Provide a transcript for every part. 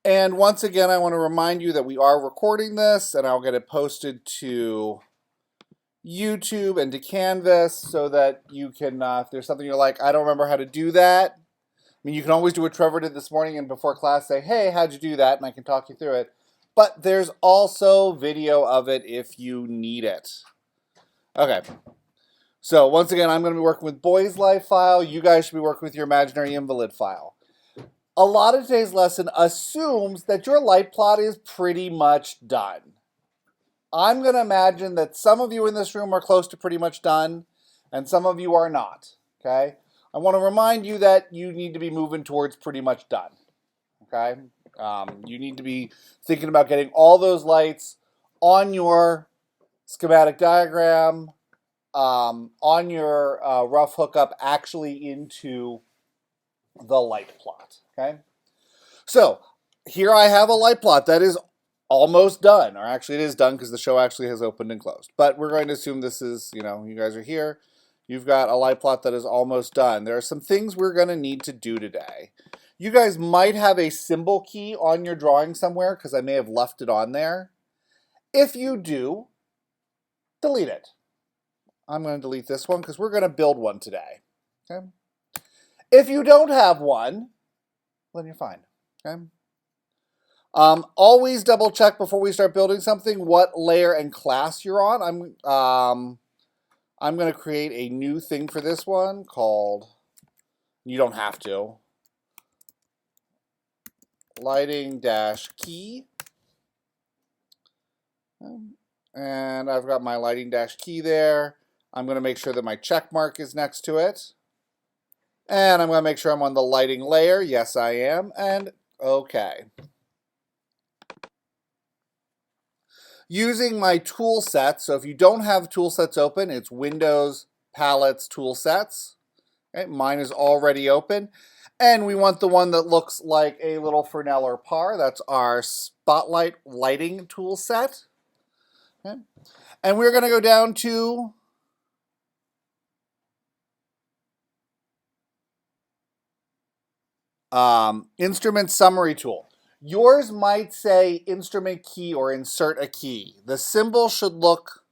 And once again, I want to remind you that we are recording this, and I'll get it posted to YouTube and to Canvas so that you can, if there's something you're like, I don't remember how to do that. I mean, you can always do what Trevor did this morning and before class say, hey, how'd you do that? And I can talk you through it. But there's also video of it if you need it. Okay. So once again, I'm going to be working with Boy's Life file. You guys should be working with your imaginary invalid file. A lot of today's lesson assumes that your light plot is pretty much done. I'm going to imagine that some of you in this room are close to pretty much done, and some of you are not, okay? I want to remind you that you need to be moving towards pretty much done, okay? You need to be thinking about getting all those lights on your schematic diagram, on your rough hookup, actually into the light plot, okay? So here I have a light plot that is almost done, or actually it is done because the show actually has opened and closed. But we're going to assume this is, you guys are here. You've got a light plot that is almost done. There are some things we're going to need to do today. You guys might have a symbol key on your drawing somewhere because I may have left it on there. If you do, delete it. I'm going to delete this one because we're going to build one today. Okay. If you don't have one, then you're fine. Okay. Always double check before we start building something what layer and class you're on. I'm going to create a new thing for this one called, you don't have to, lighting-key. And I've got my lighting-key there. I'm going to make sure that my check mark is next to it. And I'm going to make sure I'm on the lighting layer. Yes, I am. And okay. Using my tool set, so if you don't have tool sets open, it's Windows, Palettes, Tool Sets. Okay, mine is already open. And we want the one that looks like a little Fresnel or par. That's our Spotlight Lighting tool set. Okay. And we're going to go down to Instrument Summary Tool. Yours might say instrument key or insert a key. The symbol should look,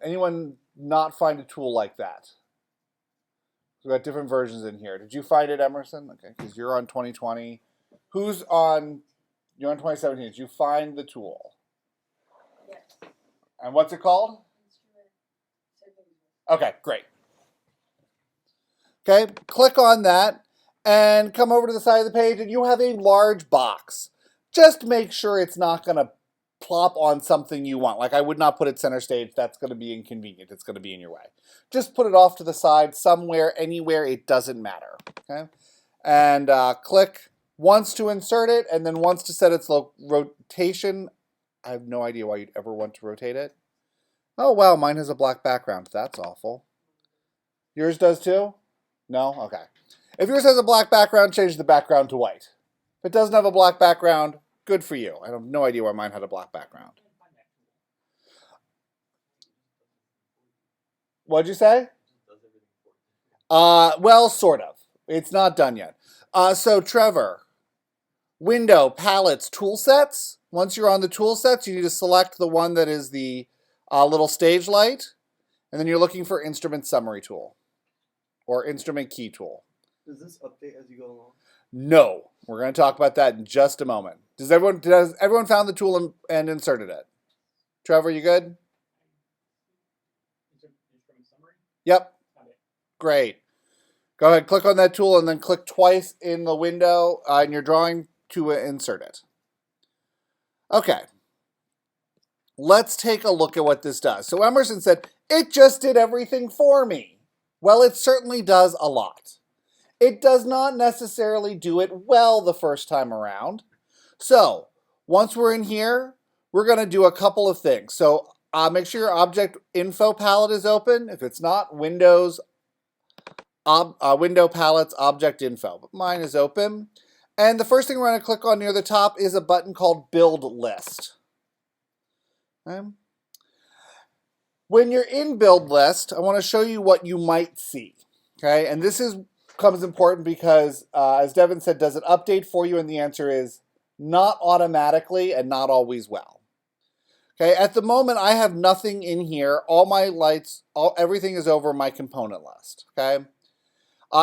anyone not find a tool like that? We've got different versions in here. Did you find it, Emerson? Okay, because you're on 2020. You're on 2017. Did you find the tool? Yes. And what's it called? Okay, great. Okay, click on that and come over to the side of the page and you have a large box. Just make sure it's not going to plop on something you want. Like I would not put it center stage. That's going to be inconvenient. It's going to be in your way. Just put it off to the side somewhere, anywhere. It doesn't matter. Okay, and click once to insert it and then once to set its rotation. I have no idea why you'd ever want to rotate it. Oh, wow, mine has a black background. That's awful. Yours does too? No? Okay. If yours has a black background, change the background to white. If it doesn't have a black background, good for you. I have no idea why mine had a black background. What'd you say? Well, sort of. It's not done yet. So Trevor, Window, Palettes, Tool Sets. Once you're on the tool sets, you need to select the one that is the little stage light. And then you're looking for Instrument Summary Tool or Instrument Key Tool. Does this update as you go along? No. We're going to talk about that in just a moment. Has everyone found the tool and inserted it? Trevor, you good? Instrument summary? Yep. Great. Go ahead, click on that tool and then click twice in the window in your drawing to insert it. Okay. Let's take a look at what this does. So Emerson said, it just did everything for me. Well, it certainly does a lot. It does not necessarily do it well the first time around. So once we're in here, we're going to do a couple of things. So make sure your object info palette is open. If it's not, Windows, Window Palettes, Object Info. But mine is open. And the first thing we're going to click on near the top is a button called Build List. Okay. When you're in Build List, I want to show you what you might see. Okay, and this is becomes important because, as Devin said, does it update for you? And the answer is not automatically and not always well. Okay, at the moment I have nothing in here. All my lights, everything is over my component list. Okay,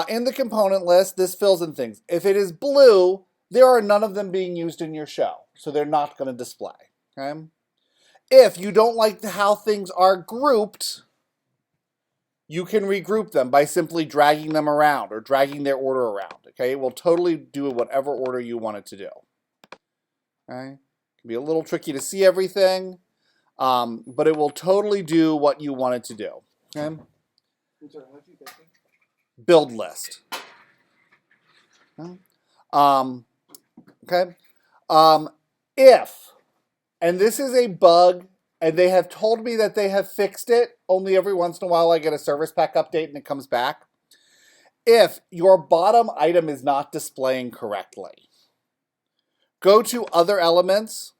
in the component list, this fills in things. If it is blue, there are none of them being used in your show, so they're not going to display. Okay, if you don't like how things are grouped, you can regroup them by simply dragging them around or dragging their order around. Okay, it will totally do whatever order you want it to do. Okay, it can be a little tricky to see everything. But it will totally do what you want it to do. Okay? I'm sorry, how'd you get there? Build list. Okay? If, and this is a bug, and they have told me that they have fixed it, only every once in a while I get a service pack update and it comes back. If your bottom item is not displaying correctly, go to other elements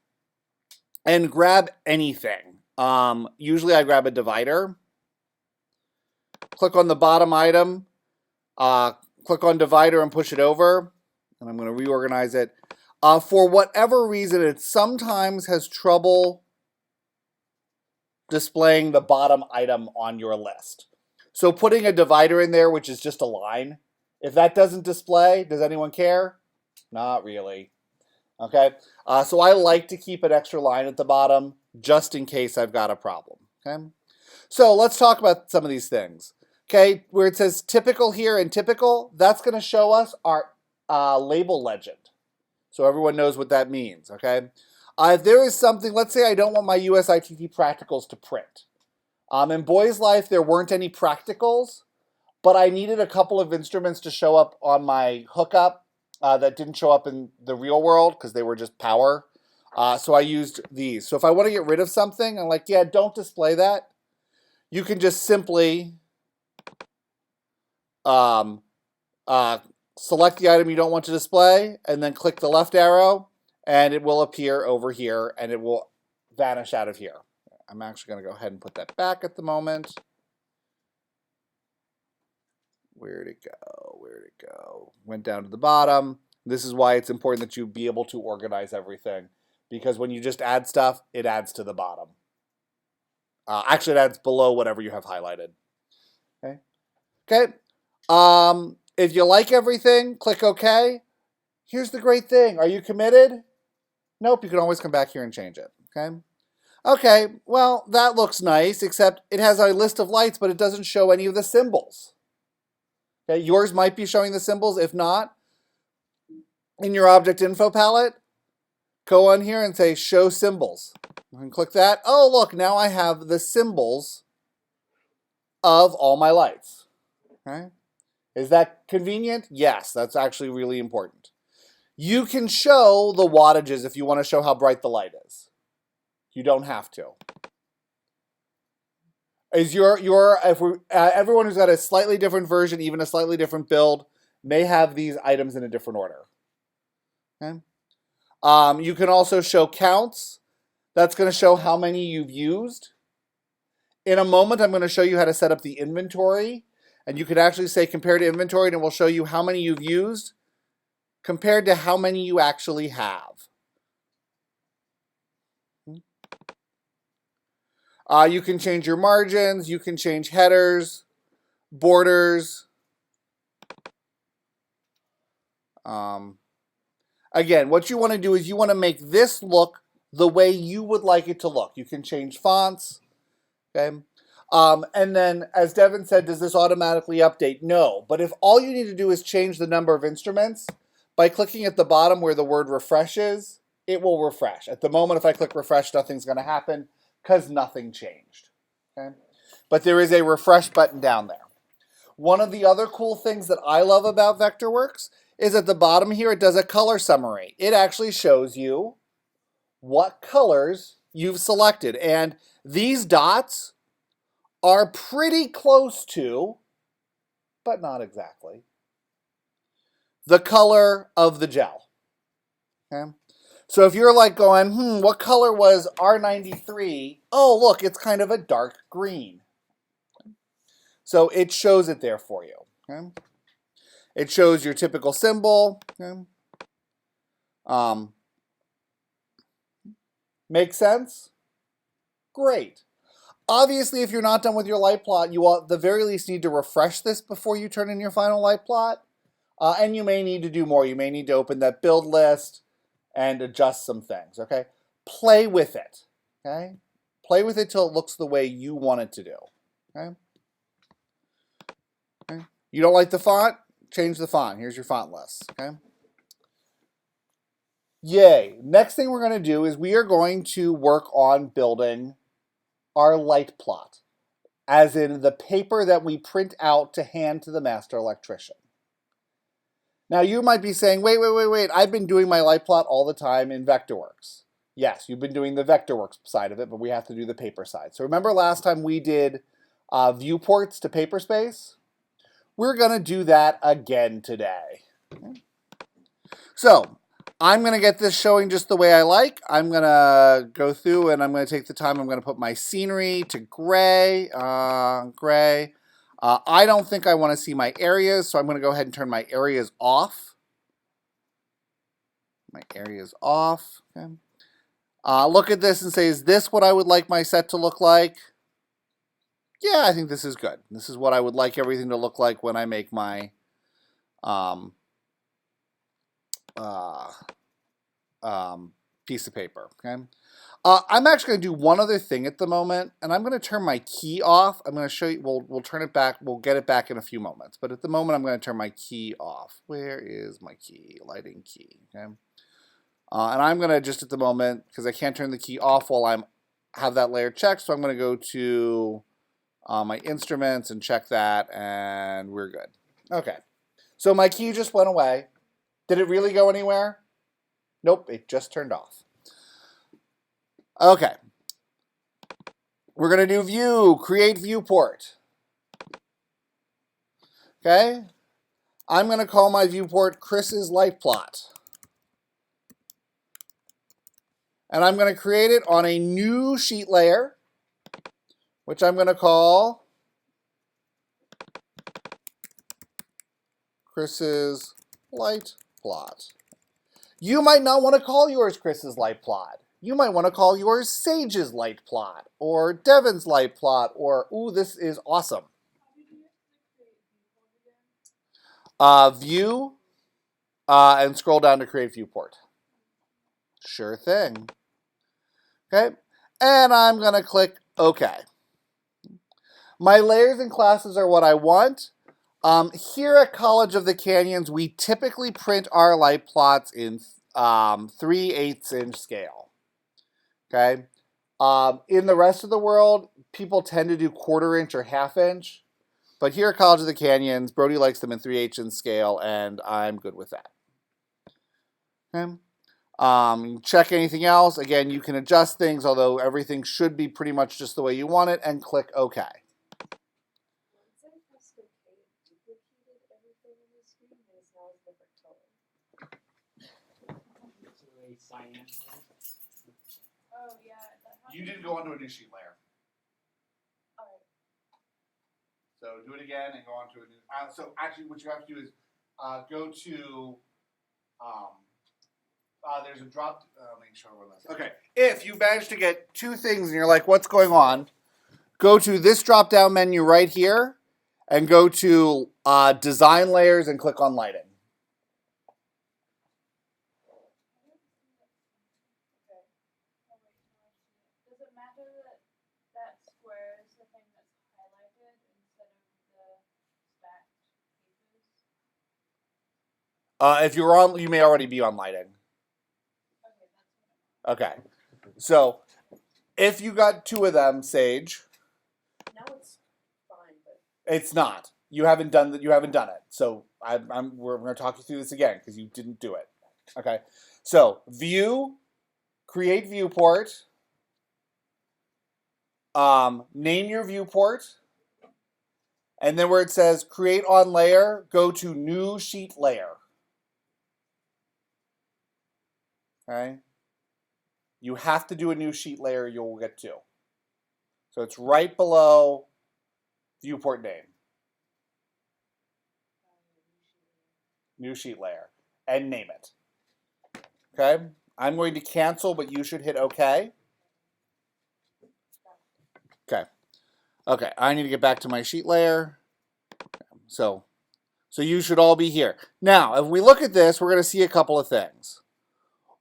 and grab anything. Usually I grab a divider. Click on the bottom item. Click on divider and push it over. And I'm going to reorganize it. For whatever reason, it sometimes has trouble displaying the bottom item on your list. So putting a divider in there, which is just a line, if that doesn't display, does anyone care? Not really. Okay, so I like to keep an extra line at the bottom just in case I've got a problem. Okay, so let's talk about some of these things. Okay, where it says typical here and typical, that's going to show us our label legend. So everyone knows what that means. Okay, if there is something, let's say I don't want my USITT practicals to print. In Boy's Life, there weren't any practicals, but I needed a couple of instruments to show up on my hookup. That didn't show up in the real world because they were just power. So I used these. So if I want to get rid of something, I'm like, yeah, don't display that. You can just simply select the item you don't want to display and then click the left arrow and it will appear over here and it will vanish out of here. I'm actually going to go ahead and put that back at the moment. Where'd it go? Where'd it go? Went down to the bottom. This is why it's important that you be able to organize everything. Because when you just add stuff, it adds to the bottom. Actually, it adds below whatever you have highlighted. Okay. Okay. If you like everything, click OK. Here's the great thing. Are you committed? Nope. You can always come back here and change it. Okay. Okay. Well, that looks nice, except it has a list of lights, but it doesn't show any of the symbols. Okay, yours might be showing the symbols. If not, in your object info palette, go on here and say show symbols. You can click that. Oh, look, now I have the symbols of all my lights. Okay. Is that convenient? Yes, that's actually really important. You can show the wattages if you want to show how bright the light is. You don't have to. Is everyone who's got a slightly different version, even a slightly different build, may have these items in a different order. Okay. You can also show counts. That's going to show how many you've used. In a moment, I'm going to show you how to set up the inventory. And you could actually say compare to inventory, and it will show you how many you've used compared to how many you actually have. You can change your margins, you can change headers, borders. Again, what you want to do is you want to make this look the way you would like it to look. You can change fonts. Okay. And then, as Devin said, does this automatically update? No. But if all you need to do is change the number of instruments, by clicking at the bottom where the word refresh is, it will refresh. At the moment, if I click refresh, nothing's going to happen because nothing changed. Okay? But there is a refresh button down there. One of the other cool things that I love about Vectorworks is at the bottom here, it does a color summary. It actually shows you what colors you've selected. And these dots are pretty close to, but not exactly, the color of the gel. Okay? So if you're like going, what color was R93? Oh, look, it's kind of a dark green. So it shows it there for you. Okay? It shows your typical symbol. Okay. Make sense? Great. Obviously, if you're not done with your light plot, you will at the very least need to refresh this before you turn in your final light plot. And you may need to do more. You may need to open that build list and adjust some things, okay? Play with it, okay? Play with it till it looks the way you want it to do, okay? Okay. You don't like the font? Change the font. Here's your font list, okay? Yay. Next thing we're going to do is we are going to work on building our light plot, as in the paper that we print out to hand to the master electrician. Now you might be saying, wait, I've been doing my light plot all the time in Vectorworks. Yes, you've been doing the Vectorworks side of it, but we have to do the paper side. So remember last time we did viewports to paper space? We're going to do that again today. Okay. So I'm going to get this showing just the way I like. I'm going to go through and I'm going to take the time. I'm going to put my scenery to gray. I don't think I want to see my areas, so I'm going to go ahead and turn my areas off. My areas off. Okay. Look at this and say, is this what I would like my set to look like? Yeah, I think this is good. This is what I would like everything to look like when I make my piece of paper. Okay. I'm actually going to do one other thing at the moment, and I'm going to turn my key off. I'm going to show you, we'll turn it back, we'll get it back in a few moments. But at the moment, I'm going to turn my key off. Where is my key? Lighting key, okay? And I'm going to just at the moment, because I can't turn the key off while I have that layer checked, so I'm going to go to my instruments and check that, and we're good. Okay, so my key just went away. Did it really go anywhere? Nope, it just turned off. Okay, we're going to do view, create viewport. Okay, I'm going to call my viewport Chris's light plot. And I'm going to create it on a new sheet layer, which I'm going to call Chris's light plot. You might not want to call yours Chris's light plot. You might want to call yours Sage's light plot, or Devin's light plot, or, ooh, this is awesome. View, and scroll down to create viewport. Sure thing. Okay, and I'm going to click OK. My layers and classes are what I want. Here at College of the Canyons, we typically print our light plots in 3/8 inch scale. Okay. In the rest of the world, people tend to do 1/4 inch or 1/2 inch. But here at College of the Canyons, Brody likes them in 3/8 inch scale, and I'm good with that. Okay. Check anything else. Again, you can adjust things, although everything should be pretty much just the way you want it, and click OK. You did go onto a new sheet layer. So do it again and go on to a new. So actually, what you have to do is go to. There's a drop. Make sure we're this. Okay. If you manage to get two things and you're like, what's going on? Go to this drop down menu right here and go to design layers and click on lighting. Does it matter that that square is the thing that's highlighted instead of the stacked pieces? If you're on, you may already be on lighting. Okay. So if you got two of them, Sage. Now it's fine, but It's not. You haven't done that. You haven't done it. So we're going to talk you through this again because you didn't do it. Okay. So view, create viewport. Name your viewport. And then where it says create on layer, go to new sheet layer. Okay. You have to do a new sheet layer, you'll get two. So it's right below viewport name. new sheet layer, and name it. Okay, I'm going to cancel, but you should hit OK. Okay, I need to get back to my sheet layer. So you should all be here. Now, if we look at this, we're going to see a couple of things.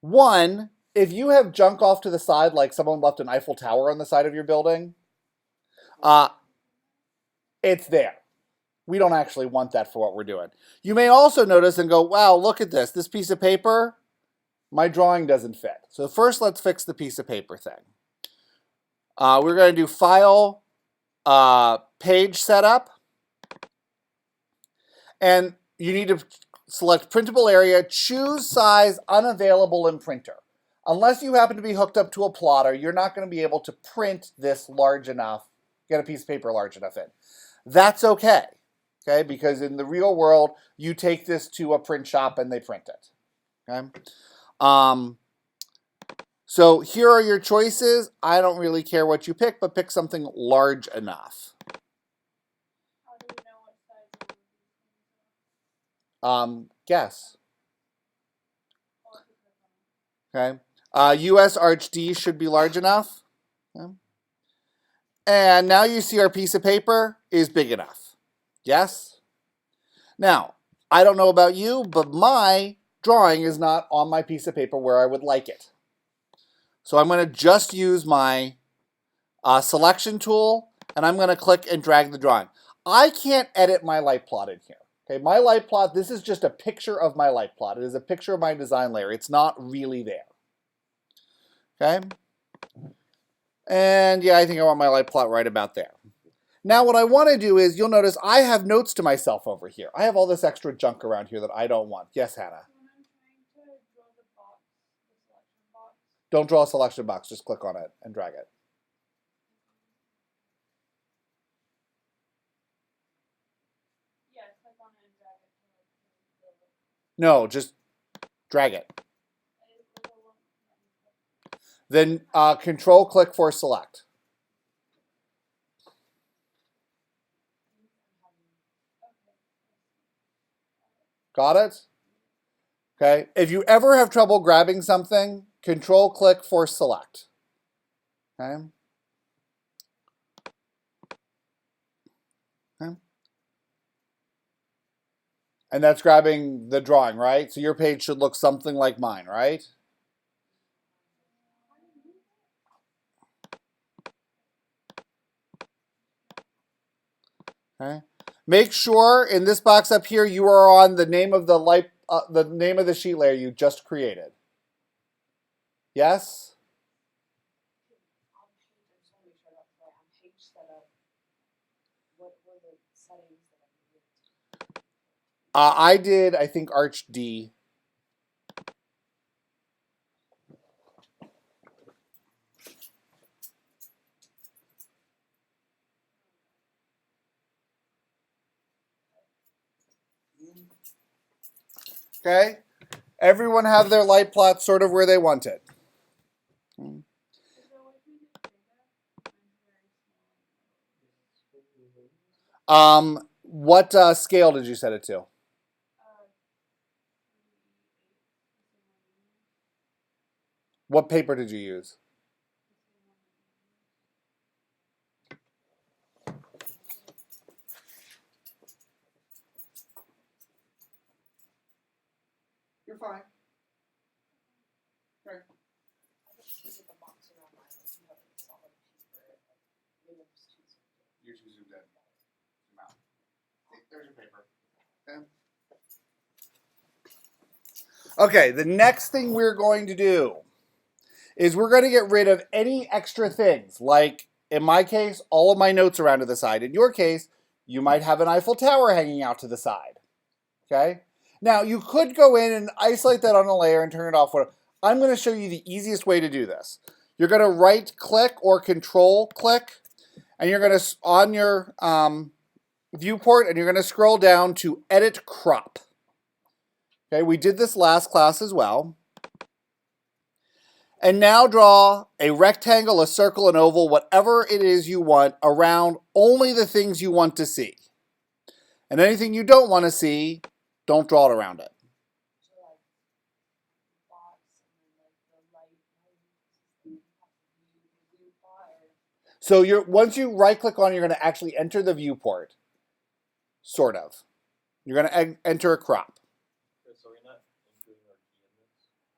One, if you have junk off to the side, like someone left an Eiffel Tower on the side of your building, it's there. We don't actually want that for what we're doing. You may also notice and go, wow, look at this. This piece of paper, my drawing doesn't fit. So first, let's fix the piece of paper thing. We're going to do File, Page Setup. And you need to select Printable Area, choose Size Unavailable in Printer. Unless you happen to be hooked up to a plotter, you're not going to be able to print this large enough, get a piece of paper large enough in. That's okay, because in the real world, you take this to a print shop and they print it, okay? So here are your choices. I don't really care what you pick, but pick something large enough. How do we know what size all of these things Guess. are? Okay. US Arch D should be large enough. Okay. And now you see our piece of paper is big enough. Yes? Now, I don't know about you, but my drawing is not on my piece of paper where I would like it. So I'm going to just use my selection tool, and I'm going to click and drag the drawing. I can't edit my light plot in here. Okay, my light plot, this is just a picture of my light plot. It is a picture of my design layer. It's not really there. Okay? And yeah, I think I want my light plot right about there. Now what I want to do is, you'll notice I have notes to myself over here. I have all this extra junk around here that I don't want. Yes, Hannah? When I'm trying to draw the box, the selection box, Don't draw a selection box. Just click on it and drag it. yeah, click on it and drag it to build it. No, just drag it. It won't let me click. Then control click for select. Got it? Okay. If you ever have trouble grabbing something, control click for select. Okay. Okay. And that's grabbing the drawing, right? So your page should look something like mine, right? Okay. Make sure in this box up here you are on the name of the name of the sheet layer you just created. Yes? On page, I just want to make sure I got it right. On page setup, what were the settings that I needed? I did, I think, Arch D. Okay? Everyone have their light plot sort of where they want it. Is there a way to make it bigger? Mine's very small. What scale did you set it to? 3/8. What paper did you use? You're fine. Okay. I just see the box around mine, like you have a solid paper. Maybe I'm just too zoomed in. You're too zoomed in. Zoom out. There's your paper. Okay, the next thing we're going to do is we're going to get rid of any extra things. Like, in my case, all of my notes around to the side. In your case, you might have an Eiffel Tower hanging out to the side. Okay? Now, you could go in and isolate that on a layer and turn it off. I'm going to show you the easiest way to do this. You're going to right-click or control-click, and you're going to, on your viewport, and you're going to scroll down to Edit Crop. Okay, we did this last class as well. And now draw a rectangle, a circle, an oval, whatever it is you want around only the things you want to see. And anything you don't want to see, Don't draw it around it. So like box and then like the light, view plot or So once you right click on it, you're going to actually enter the viewport. Sort of. You're going to enter a crop. Okay, so we're not including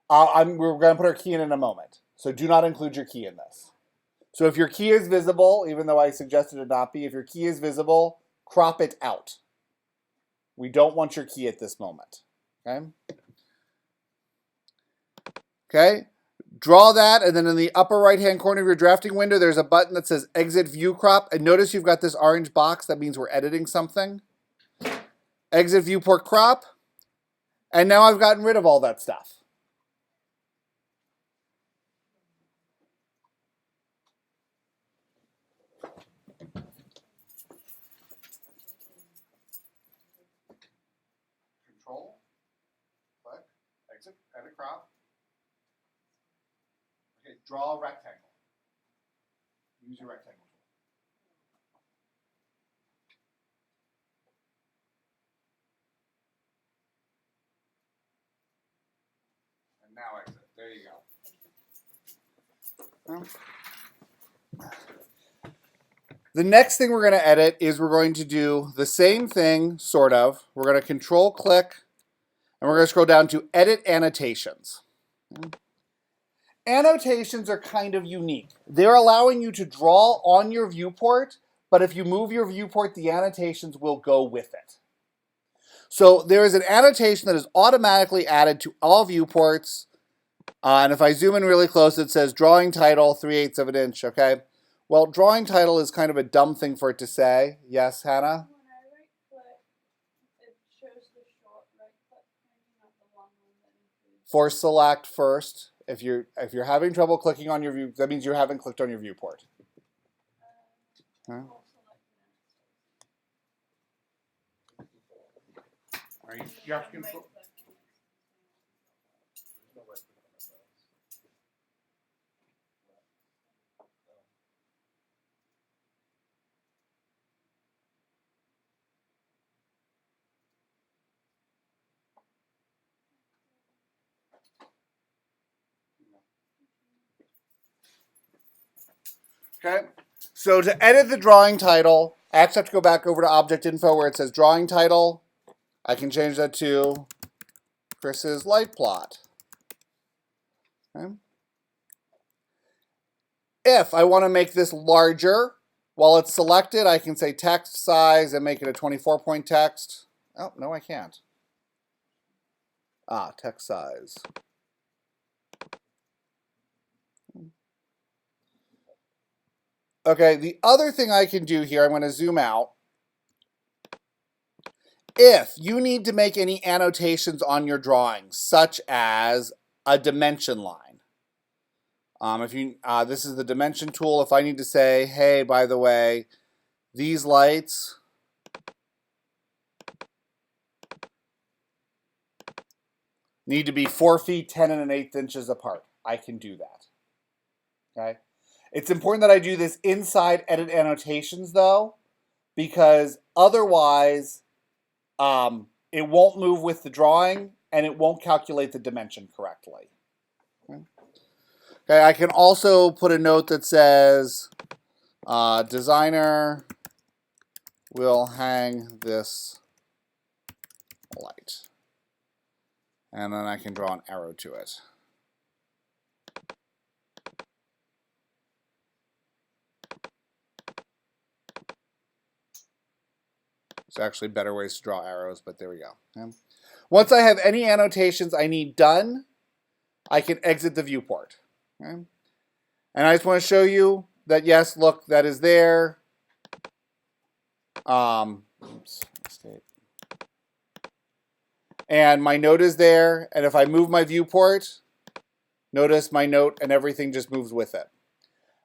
our key in this? We're going to put our key in a moment. So do not include your key in this. So if your key is visible, even though I suggested it not be, if your key is visible, crop it out. We don't want your key at this moment. Okay? Okay? Draw that, and then in the upper right-hand corner of your drafting window, there's a button that says Exit View Crop. And notice you've got this orange box. That means we're editing something. Exit Viewport Crop. And now I've gotten rid of all that stuff. Control, click, exit, edit crop. Okay, draw a rectangle. Use your rectangle tool. And now exit. There you go. The next thing we're going to edit is we're going to do the same thing, sort of. We're going to control click, and we're going to scroll down to Edit Annotations. Annotations are kind of unique. They're allowing you to draw on your viewport, but if you move your viewport, the annotations will go with it. So there is an annotation that is automatically added to all viewports. And if I zoom in really close, it says drawing title, 3/8 of an inch, okay? Well, drawing title is kind of a dumb thing for it to say. Yes, Hannah? When I right click, it shows the short right click thing, not the long one that includes. For select first. If you're having trouble clicking on your view, that means you haven't clicked on your viewport. Huh? All selected. Are you have to control. There's no right click on that box. Okay, so to edit the drawing title, I actually have to go back over to Object Info where it says drawing title. I can change that to Chris's light plot. Okay. If I want to make this larger, while it's selected, I can say text size and make it a 24-point text. Oh, no, I can't. Text size. Okay, the other thing I can do here, I'm going to zoom out. If you need to make any annotations on your drawings, such as a dimension line. This is the dimension tool. If I need to say, hey, by the way, these lights need to be 4 feet 10 1/8 inches apart, I can do that. Okay. It's important that I do this inside edit annotations though, because otherwise it won't move with the drawing and it won't calculate the dimension correctly. Okay, I can also put a note that says designer will hang this light. And then I can draw an arrow to it. There's actually better ways to draw arrows, but there we go. Okay. Once I have any annotations I need done, I can exit the viewport. Okay. And I just want to show you that, yes, look, that is there. Oops, escape. And my note is there. And if I move my viewport, notice my note and everything just moves with it.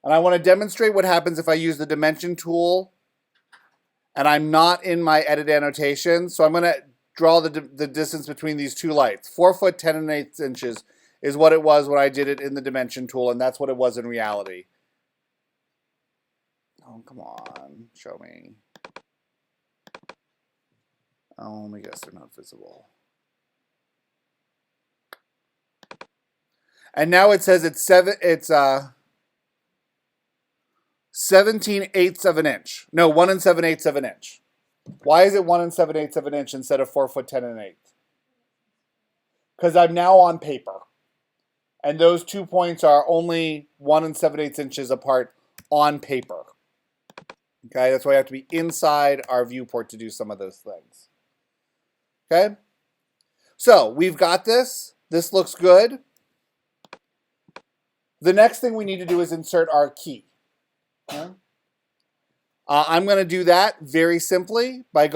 And I want to demonstrate what happens if I use the dimension tool and I'm not in my edit annotation. So I'm going to draw the distance between these two lights. 4 foot 10 1/8 inches is what it was when I did it in the dimension tool, and that's what it was in reality. Oh, come on, show me. Oh, let me guess, they're not visible. And now it says it's 17/8 of an inch. No, 1 7/8 of an inch. Why is it 1 7/8 of an inch instead of 4 foot 10 1/8? Because I'm now on paper. And those 2 points are only 1 7/8 inches apart on paper. Okay, that's why I have to be inside our viewport to do some of those things. Okay, so we've got this. This looks good. The next thing we need to do is insert our key. Okay. I'm going to do that very simply by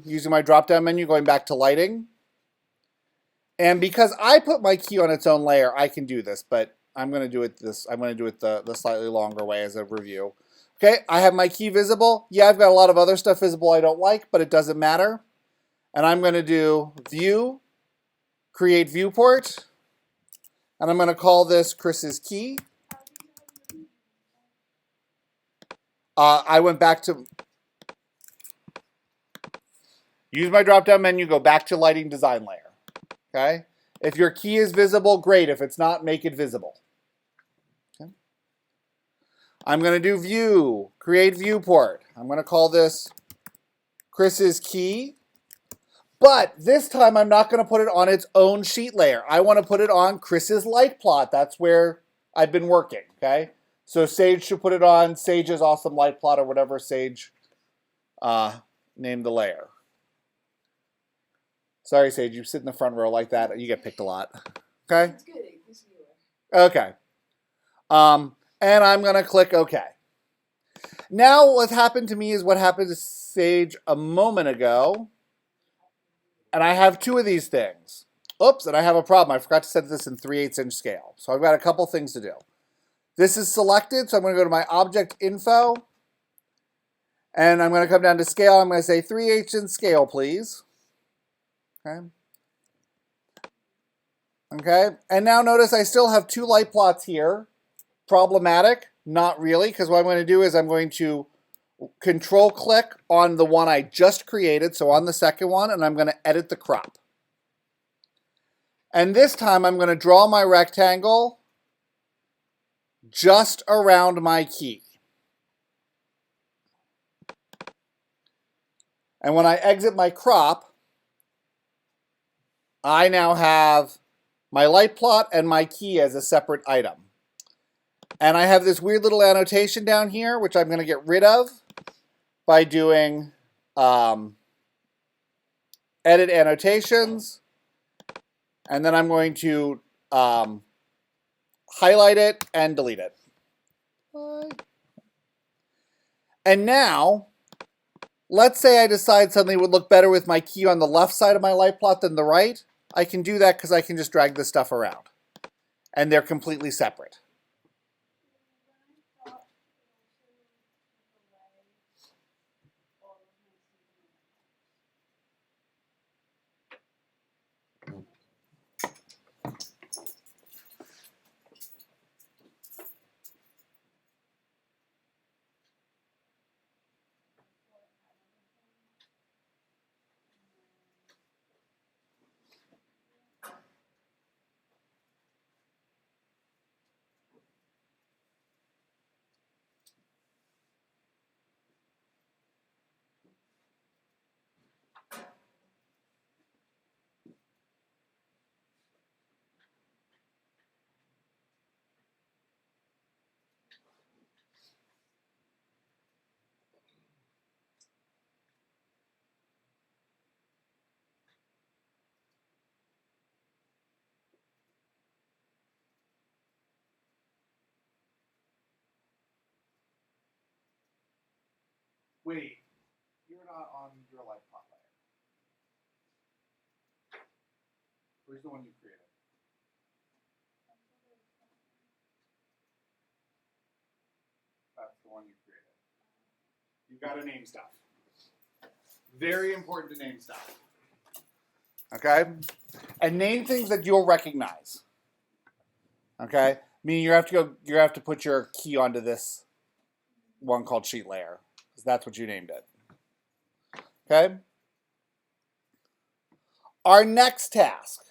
using my drop-down menu, going back to lighting. And because I put my key on its own layer, I can do this, but I'm going to do it the slightly longer way as a review. Okay, I have my key visible. Yeah, I've got a lot of other stuff visible I don't like, but it doesn't matter. And I'm going to do View, Create Viewport, and I'm going to call this Chris's key. I went back to use my drop-down menu, go back to lighting design layer. Okay? If your key is visible, great. If it's not, make it visible. Okay? I'm going to do View, Create Viewport. I'm going to call this Chris's key. But this time I'm not going to put it on its own sheet layer. I want to put it on Chris's light plot. That's where I've been working. Okay? So Sage should put it on Sage's awesome light plot or whatever Sage named the layer. Sorry, Sage, you sit in the front row like that, you get picked a lot. Okay? It's good. It gives me a... Okay. And I'm going to click OK. Now what's happened to me is what happened to Sage a moment ago. And I have two of these things. Oops, and I have a problem. I forgot to set this in 3/8 inch scale. So I've got a couple things to do. This is selected, so I'm going to go to my object info. And I'm going to come down to scale. I'm going to say 3/8 inch scale, please. Okay. Okay. And now notice I still have two light plots here. Problematic? Not really, because what I'm going to do is I'm going to control click on the one I just created, so on the second one, and I'm going to edit the crop. And this time I'm going to draw my rectangle just around my key. And when I exit my crop, I now have my light plot and my key as a separate item. And I have this weird little annotation down here, which I'm going to get rid of by doing edit annotations. And then I'm going to highlight it and delete it. And now, let's say I decide something would look better with my key on the left side of my light plot than the right. I can do that because I can just drag this stuff around. And they're completely separate. Wait, you're not on your light plot layer. Where's the one you created? That's the one you created. You've got to name stuff. Very important to name stuff. Okay? And name things that you'll recognize. Okay? Meaning you have to put your key onto this one called sheet layer. Because that's what you named it. Okay? Our next task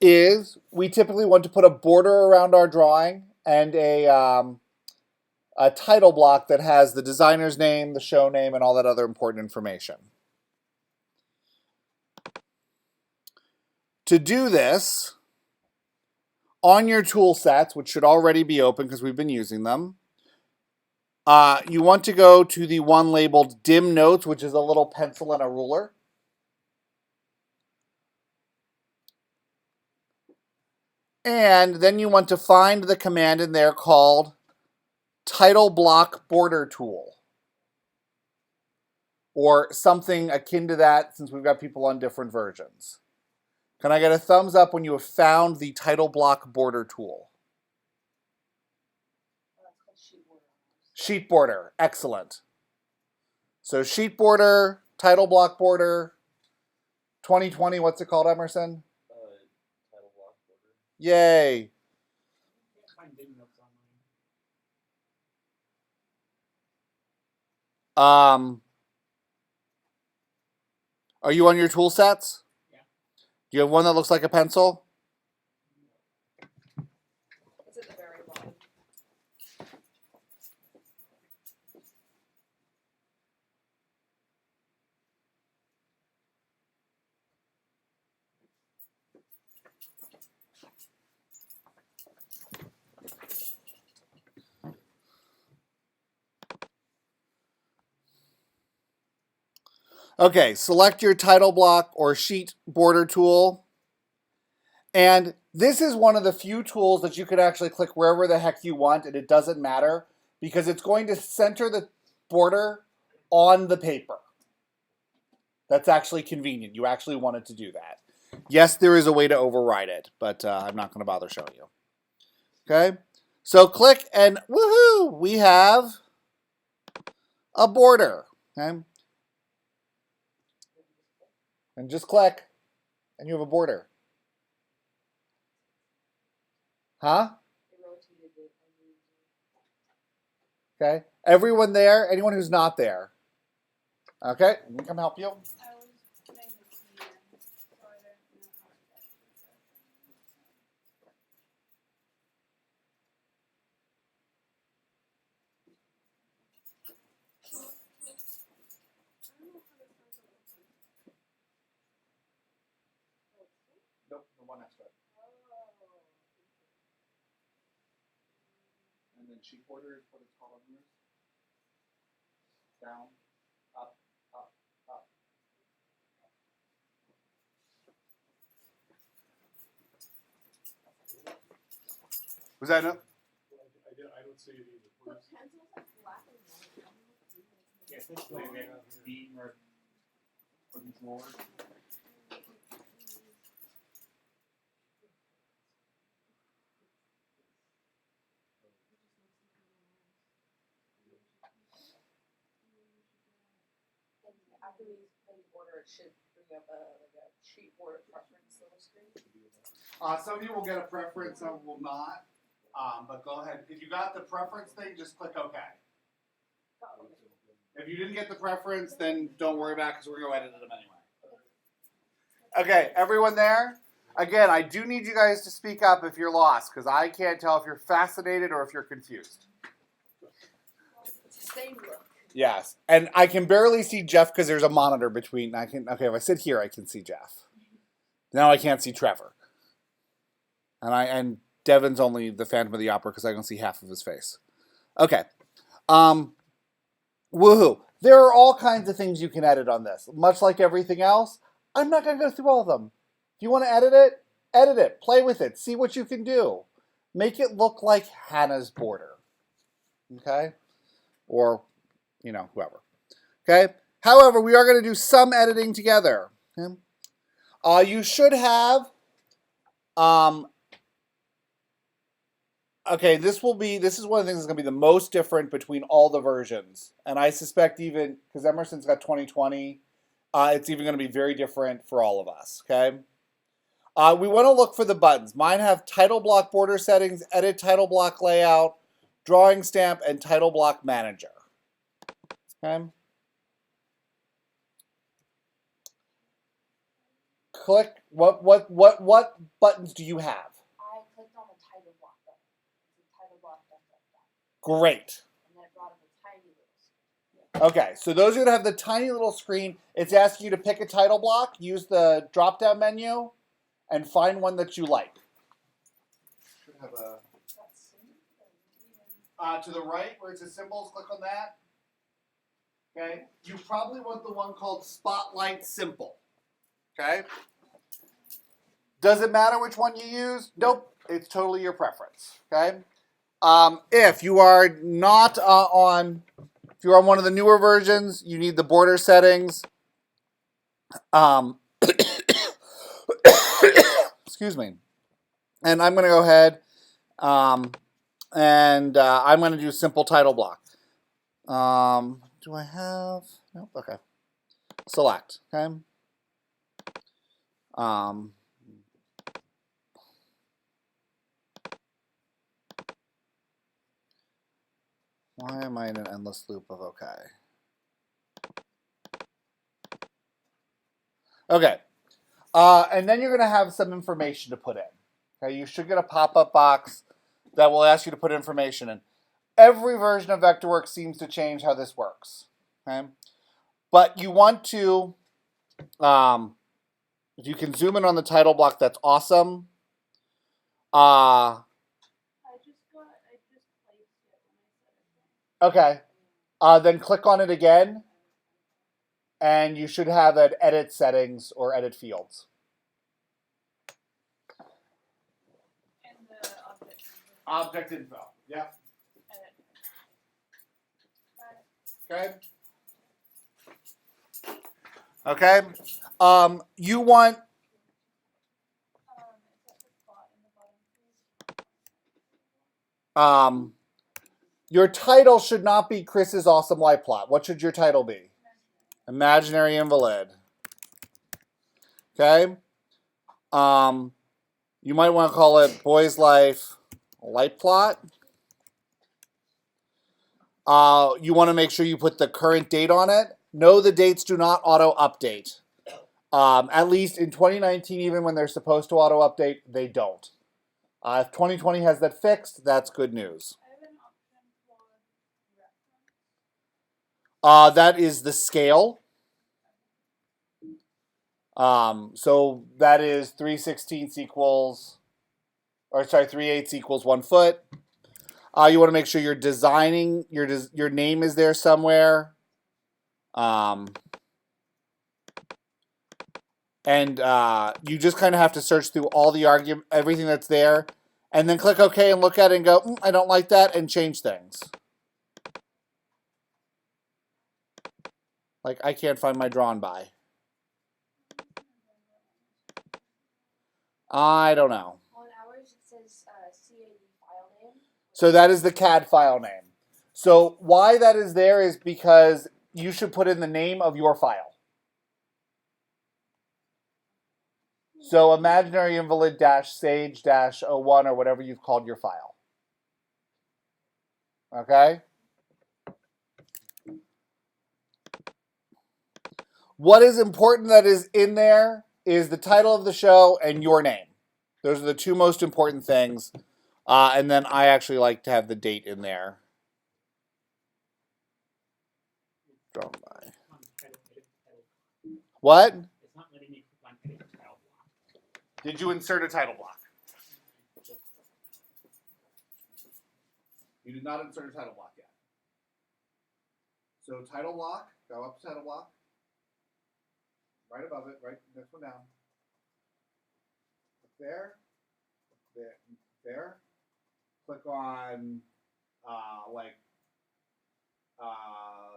is we typically want to put a border around our drawing and a title block that has the designer's name, the show name, and all that other important information. To do this, on your tool sets, which should already be open because we've been using them, you want to go to the one labeled dim notes, which is a little pencil and a ruler. And then you want to find the command in there called title block border tool, or something akin to that, since we've got people on different versions. Can I get a thumbs up when you have found the title block border tool? It's called sheet border. Sheet border, excellent. So sheet border, title block border, 2020, what's it called, Emerson? Title block border. Yay. Can't find dim notes online. Are you on your tool sets? Yeah. Do you have one that looks like a pencil? It's at the very bottom. Okay, select your title block or sheet border tool. And this is one of the few tools that you can actually click wherever the heck you want, and it doesn't matter because it's going to center the border on the paper. That's actually convenient. You actually wanted to do that. Yes, there is a way to override it, but I'm not going to bother showing you. Okay, so click and woohoo, we have a border. Okay, and just click, and you have a border. Huh? It rotated it. Okay, everyone there, anyone who's not there. Okay, let me come help you. I was putting the key in, so I don't know how to get to Nope, the one extra. And then sheet border is what it's called on yours. Down, up, up, up. Was that enough? I don't see it either. The pencils are black and white. Yeah, I think they may have beam or more. And after we play border, it should bring up a sheet border preference little screen. Some of you will get a preference, some will not. But go ahead. If you got the preference thing, just click OK. Oh, okay. If you didn't get the preference, then don't worry about it because we're going to edit them anyway. Okay, everyone there? Again, I do need you guys to speak up if you're lost because I can't tell if you're fascinated or if you're confused. It's the same look. Yes, and I can barely see Jeff because there's a monitor between. Okay, if I sit here, I can see Jeff. Now I can't see Trevor. And Devin's only the Phantom of the Opera because I can see half of his face. Okay. Woohoo. There are all kinds of things you can edit on this. Much like everything else, I'm not going to go through all of them. If you want to edit it, play with it, see what you can do. Make it look like Hannah's border. Okay? Or, whoever. Okay? However, we are going to do some editing together. Okay? You should have okay, this is one of the things that's going to be the most different between all the versions. And I suspect even, because Emerson's got 2020, it's even going to be very different for all of us, okay? We want to look for the buttons. Mine have title block border settings, edit title block layout, drawing stamp, and title block manager. Okay? click, what buttons do you have? I clicked on the title block button. The title block button. Great. And then it brought up a tiny little. Okay, so those are going to have the tiny little screen. It's asking you to pick a title block, use the drop-down menu, and find one that you like. Should have a to the right where it says symbols, click on that. Okay, you probably want the one called Spotlight Simple. Okay, does it matter which one you use? Nope, it's totally your preference. Okay, if you are not if you're on one of the newer versions, you need the border settings. Excuse me, and I'm going to go ahead and I'm going to do simple title block. Do I have? Nope. Okay. Select. Okay. Why am I in an endless loop of okay? Okay. And then you're going to have some information to put in. Okay. You should get a pop-up box that will ask you to put information in. Every version of Vectorworks seems to change how this works. Okay. But you want to, if you can zoom in on the title block, that's awesome. I just placed it when I said it. Okay. Then click on it again, and you should have an edit settings or edit fields. And the object. Object info. Yeah. Edit. Okay. Okay. You want. Is that the spot in the bottom, please? Your title should not be Chris's Awesome Life Plot. What should your title be? Imaginary Invalid. Okay. You might want to call it Boy's Life Light Plot. You want to make sure you put the current date on it. No, the dates do not auto-update. At least in 2019, even when they're supposed to auto-update, they don't. If 2020 has that fixed, that's good news. I have an option for reference. That is the scale. So that is 3/16 equals, or sorry, 3/8 equals 1 foot. You want to make sure you're designing, your name is there somewhere. And you just kind of have to search through all the everything that's there, and then click OK and look at it and go, I don't like that, and change things. Like I can't find my drawn by. I don't know. On ours, it says CAD file name. So that is the CAD file name. So why that is there is because you should put in the name of your file. So imaginary invalid -sage -01 or whatever you've called your file. Okay? What is important that is in there is the title of the show and your name. Those are the two most important things. And then I actually like to have the date in there. Drawn by. What? It's not letting me click on edit title block. Did you insert a title block? You did not insert a title block yet. So title block, go up to title block. Right above it, right next one down. There. There. Click on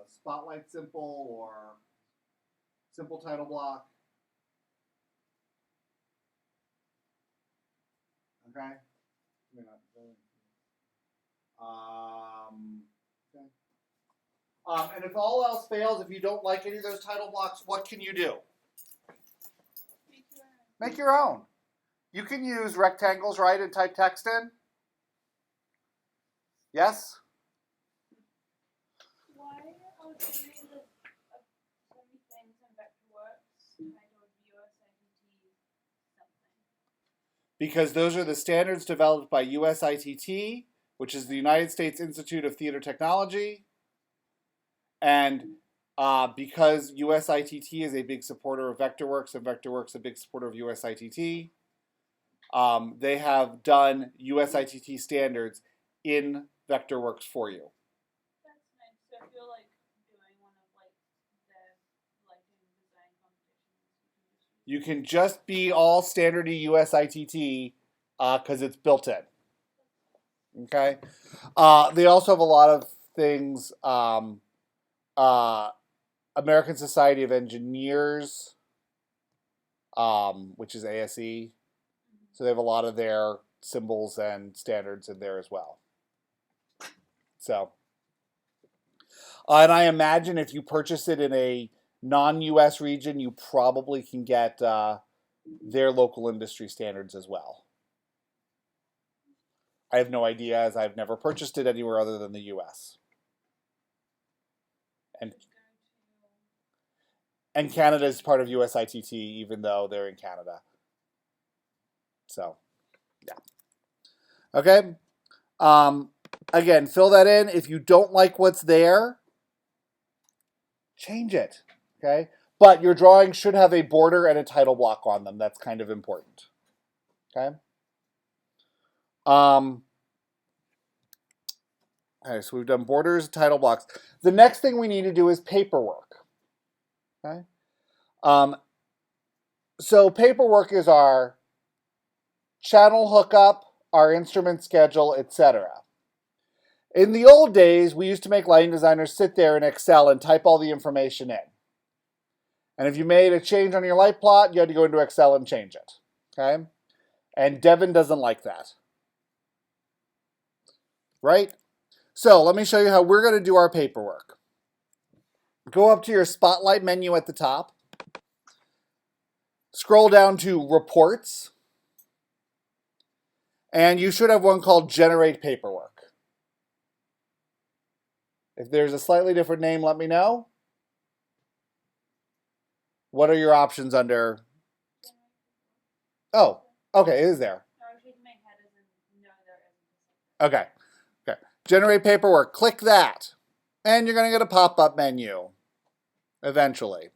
Spotlight Simple or Simple Title Block. Okay. Okay. And if all else fails, if you don't like any of those title blocks, what can you do? Make your own. You can use rectangles, right, and type text in? Yes? Why are so many things in Vectorworks titled viewer certainties because those are the standards developed by USITT, which is the United States Institute of Theater Technology. And because USITT is a big supporter of Vectorworks and Vectorworks a big supporter of USITT, they have done USITT standards in Vectorworks for you. That's nice. So I feel like doing one of like the lighting design competitions. You can just be all standardy USITT because it's built in. Okay. They also have a lot of things. American Society of Engineers, which is ASE. So they have a lot of their symbols and standards in there as well. So, and I imagine if you purchase it in a non-US region, you probably can get their local industry standards as well. I have no idea, as I've never purchased it anywhere other than the US. And Canada is part of USITT, even though they're in Canada. So, yeah. Okay. Again, fill that in. If you don't like what's there, change it. Okay. But your drawing should have a border and a title block on them. That's kind of important. Okay. Okay, so we've done borders, title blocks. The next thing we need to do is paperwork. Okay. So paperwork is our channel hookup, our instrument schedule, etc. In the old days, we used to make lighting designers sit there in Excel and type all the information in. And if you made a change on your light plot, you had to go into Excel and change it. Okay? And Devin doesn't like that. Right? So let me show you how we're going to do our paperwork. Go up to your Spotlight menu at the top. Scroll down to Reports. And you should have one called Generate Paperwork. If there's a slightly different name, let me know. What are your options under? Oh, okay, it is there. Okay. Okay. Generate Paperwork. Click that. And you're going to get a pop-up menu eventually.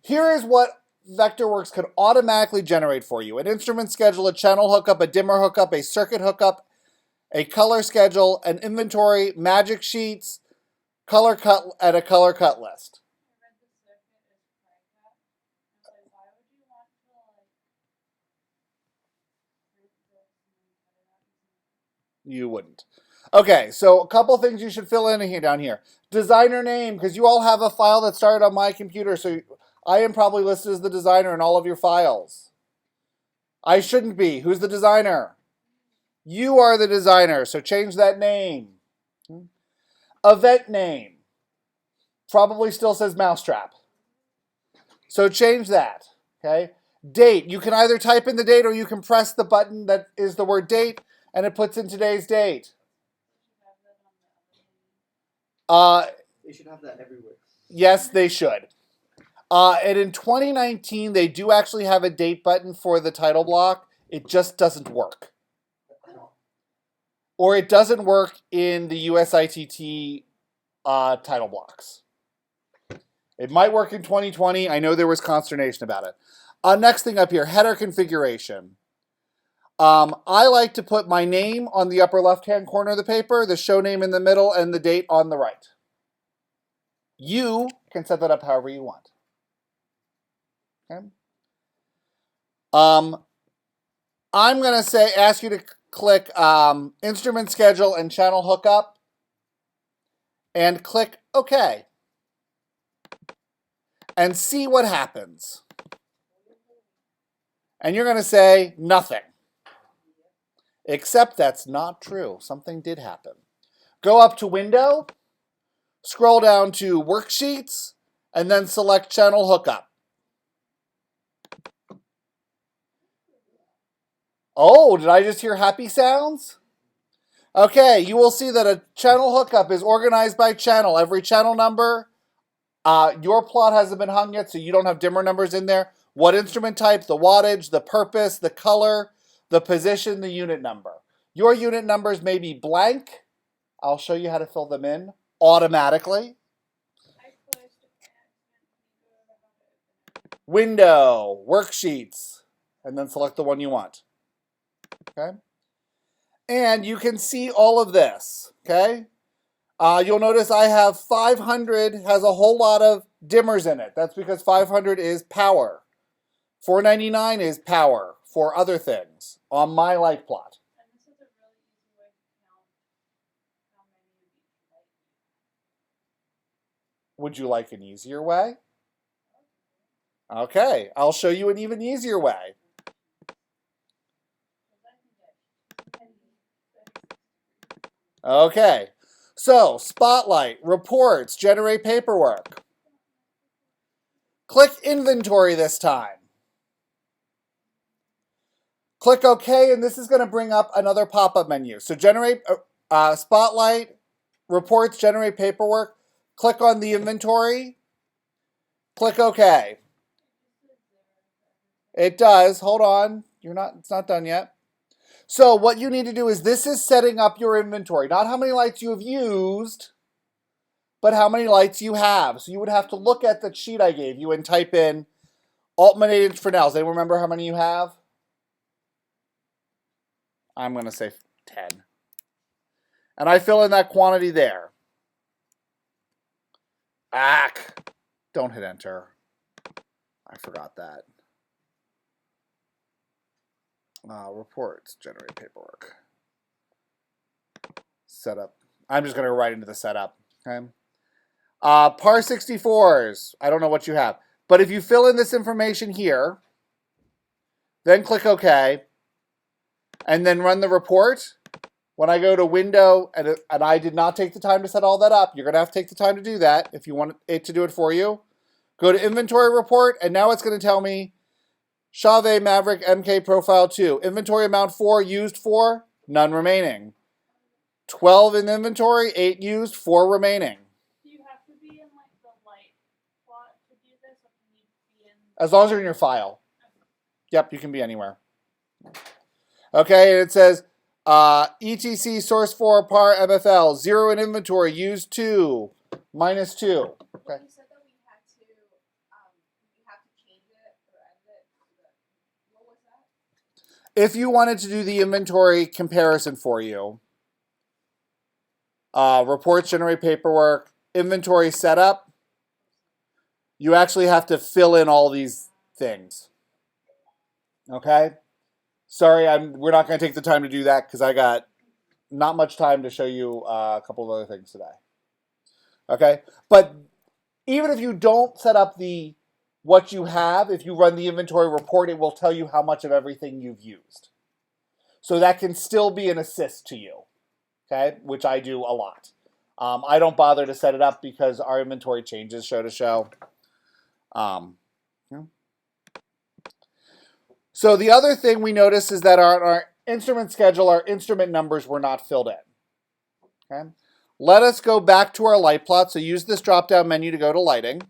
Here is what Vectorworks can automatically generate for you: an instrument schedule, a channel hookup, a dimmer hookup, a circuit hookup, a color schedule, an inventory, magic sheets, color cut, and a color cut list. You wouldn't. Okay, so a couple things you should fill in here down here. Designer name, because you all have a file that started on my computer, so I am probably listed as the designer in all of your files. I shouldn't be. Who's the designer? You are the designer, so change that name. Event name. Probably still says Mousetrap. So change that. Okay. Date. You can either type in the date or you can press the button that is the word date and it puts in today's date. They should have that everywhere. Yes, they should. And in 2019, they do actually have a date button for the title block. It just doesn't work. Or it doesn't work in the USITT title blocks. It might work in 2020. I know there was consternation about it. Next thing up here, header configuration. I like to put my name on the upper left-hand corner of the paper, the show name in the middle, and the date on the right. You can set that up however you want. Okay. I'm going to ask you to click instrument schedule and channel hookup and click OK. And see what happens. And you're going to say nothing. Except that's not true. Something did happen. Go up to Window, scroll down to Worksheets, and then select Channel Hookup. Oh, did I just hear happy sounds? Okay, you will see that a channel hookup is organized by channel. Every channel number. Your plot hasn't been hung yet, so you don't have dimmer numbers in there. What instrument type, the wattage, the purpose, the color, the position, the unit number. Your unit numbers may be blank. I'll show you how to fill them in automatically. I closed it by accident. Can you go over how to open it? Window, worksheets, and then select the one you want. Okay? And you can see all of this. Okay? You'll notice I have 500 has a whole lot of dimmers in it. That's because 500 is power. 499 is power for other things on my light plot. And this is a really easy way to count how many of each light you Would you like an easier way? Okay, I'll show you an even easier way. Okay, so spotlight, reports, generate paperwork. Click inventory this time. Click OK, and this is going to bring up another pop-up menu. So generate spotlight, reports, generate paperwork. Click on the inventory. Click OK. It does. Hold on. It's not done yet. So what you need to do is this is setting up your inventory. Not how many lights you have used, but how many lights you have. So you would have to look at the sheet I gave you and type in Alt-8 for now. Does anyone remember how many you have? I'm going to say 10. And I fill in that quantity there. Don't hit enter. I forgot that. Reports, generate paperwork. Setup. I'm just going to go right into the setup. Okay. Par 64s. I don't know what you have. But if you fill in this information here, then click OK, and then run the report, when I go to window, and I did not take the time to set all that up, you're going to have to take the time to do that if you want it to do it for you. Go to inventory report, and now it's going to tell me Chauvet Maverick MK Profile 2. Inventory amount 4, used 4, none remaining. 12 in inventory, 8 used, 4 remaining. Do you have to be in like the light plot to do this, or can you be in? As long as you're in your file. Yep, you can be anywhere. Okay, and it says ETC source 4 par MFL, 0 in inventory, used 2, minus 2. Okay. Well, you said that we have to change it or edit it. What was that? If you wanted to do the inventory comparison for you, reports, generate paperwork, inventory setup, you actually have to fill in all these things. Okay? Sorry, we're not going to take the time to do that because I got not much time to show you a couple of other things today. Okay? But even if you don't set up what you have, if you run the inventory report, it will tell you how much of everything you've used. So that can still be an assist to you, okay? Which I do a lot. I don't bother to set it up because our inventory changes show to show. So the other thing we noticed is that on our instrument schedule, our instrument numbers were not filled in. Okay? Let us go back to our light plot. So use this drop-down menu to go to lighting.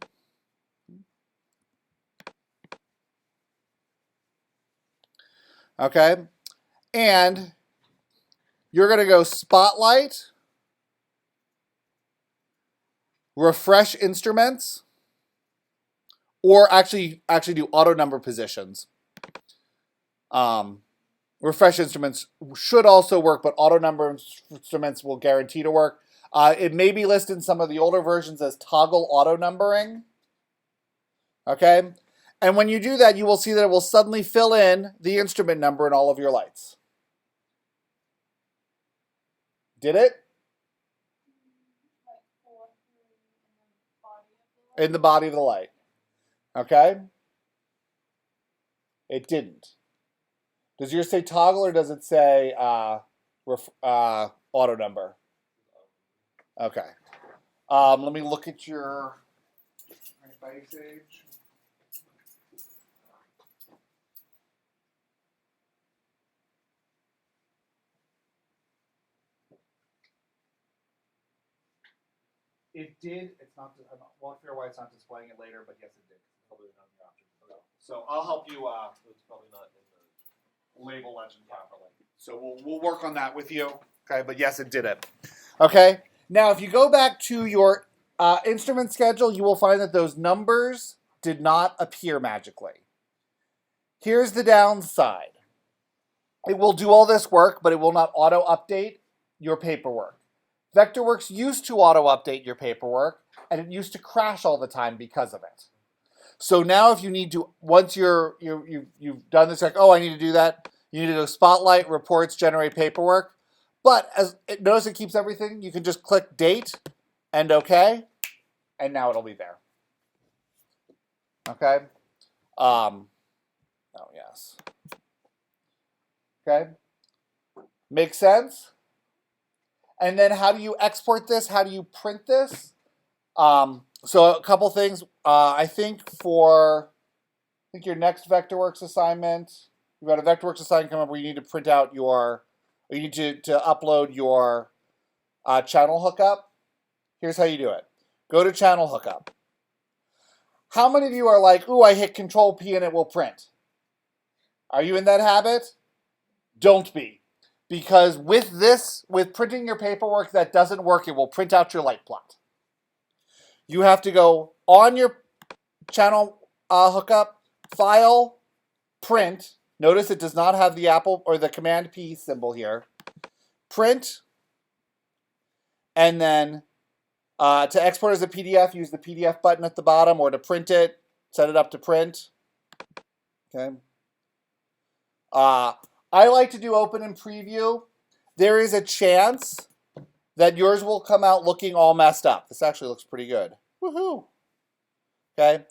Okay? And you're going to go Spotlight, Refresh Instruments, or actually do Auto Number Positions. Refresh Instruments should also work, but Auto Number Instruments will guarantee to work. It may be listed in some of the older versions as Toggle Auto Numbering. Okay? And when you do that, you will see that it will suddenly fill in the instrument number in all of your lights. Did it? Like 4 through In the body of the light. Okay? It didn't. Does yours say toggle or does it say auto number? Okay. Let me look at your base age. It did. It's not. I won't figure why it's not displaying it later, but yes, it did. Probably not the option. So I'll help you. It's probably not in the. label legend properly. So we'll work on that with you. Okay, but yes, it did it. Okay. Now, if you go back to your instrument schedule, you will find that those numbers did not appear magically. Here's the downside. It will do all this work, but it will not auto-update your paperwork. Vectorworks used to auto-update your paperwork, and it used to crash all the time because of it. So now if you need to, once you've done this, like, oh, I need to do that, you need to go Spotlight, Reports, Generate Paperwork. But notice it keeps everything. You can just click Date and OK, and now it'll be there. Okay? Oh, yes. Okay? Makes sense? And then how do you export this? How do you print this? So a couple things. I think your next Vectorworks assignment, you've got a Vectorworks assignment coming up where you need to print out or you need to upload your channel hookup. Here's how you do it. Go to channel hookup. How many of you are like, ooh, I hit Control P and it will print? Are you in that habit? Don't be. Because with printing your paperwork, that doesn't work. It will print out your light plot. You have to go on your channel hookup, File, Print. Notice it does not have the Apple or the Command P symbol here. Print. And then to export as a PDF, use the PDF button at the bottom, or to print it, set it up to print. Okay. I like to do open and preview. There is a chance that yours will come out looking all messed up. This actually looks pretty good. Woohoo! Okay.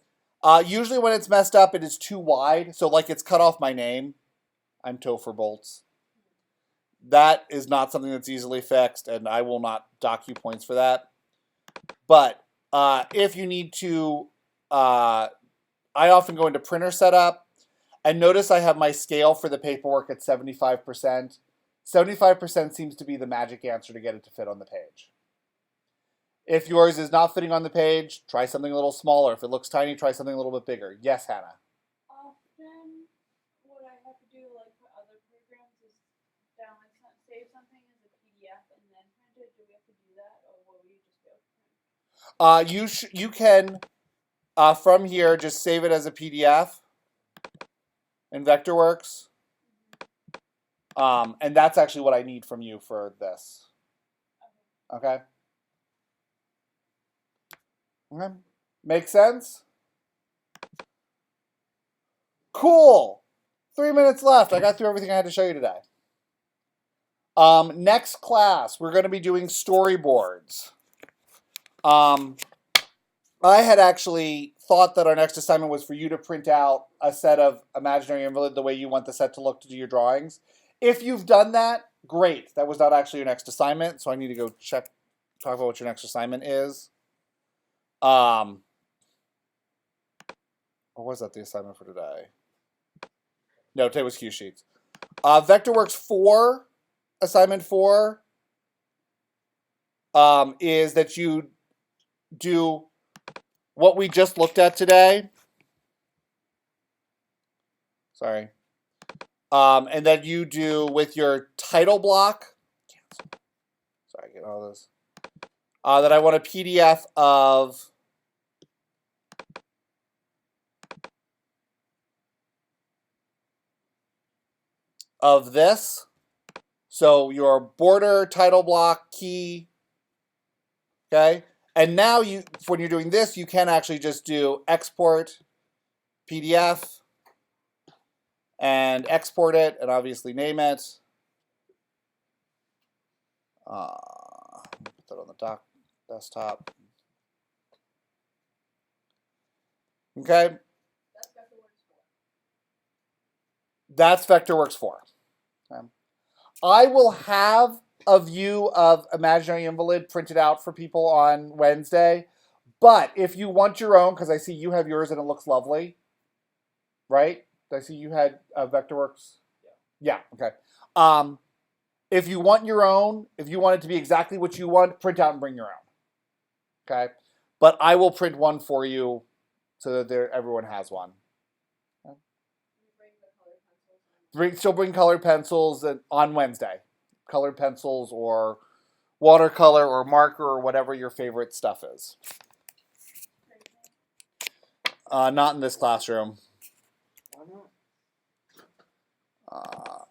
Usually when it's messed up, it is too wide. So like it's cut off my name. I'm Topher Bolts. That is not something that's easily fixed, and I will not dock you points for that. But if you need to, I often go into printer setup. And notice I have my scale for the paperwork at 75%. 75% seems to be the magic answer to get it to fit on the page. If yours is not fitting on the page, try something a little smaller. If it looks tiny, try something a little bit bigger. Yes, Hannah? Often, what I have to do, like for other programs, is save something as a PDF and then print it. Do we have to do that, or will we just be able to print? You can, from here, just save it as a PDF in Vectorworks. And that's actually what I need from you for this. Okay? Okay. Make sense? Cool. 3 minutes left. I got through everything I had to show you today. Next class, we're going to be doing storyboards. I had actually thought that our next assignment was for you to print out a set of imaginary invalid the way you want the set to look to do your drawings. If you've done that, great. That was not actually your next assignment, so I need to go talk about what your next assignment is. Or was that the assignment for today? No, today was Q Sheets. Vectorworks 4, assignment 4, is that you do what we just looked at today. Sorry. And then you do with your title block. Sorry, get all this. That I want a PDF of this. So your border title block key. Okay. And now when you're doing this, you can actually just do export PDF and export it and obviously name it. Put that on the desktop. Okay. That's Vectorworks 4. Okay. I will have a view of Imaginary Invalid printed out for people on Wednesday. But if you want your own, because I see you have yours and it looks lovely, right? I see you had Vectorworks. Yeah. Okay. If you want your own, if you want it to be exactly what you want, print out and bring your own. Okay. But I will print one for you so that everyone has one. Still bring colored pencils on Wednesday. Colored pencils or watercolor or marker or whatever your favorite stuff is. Not in this classroom. Why not?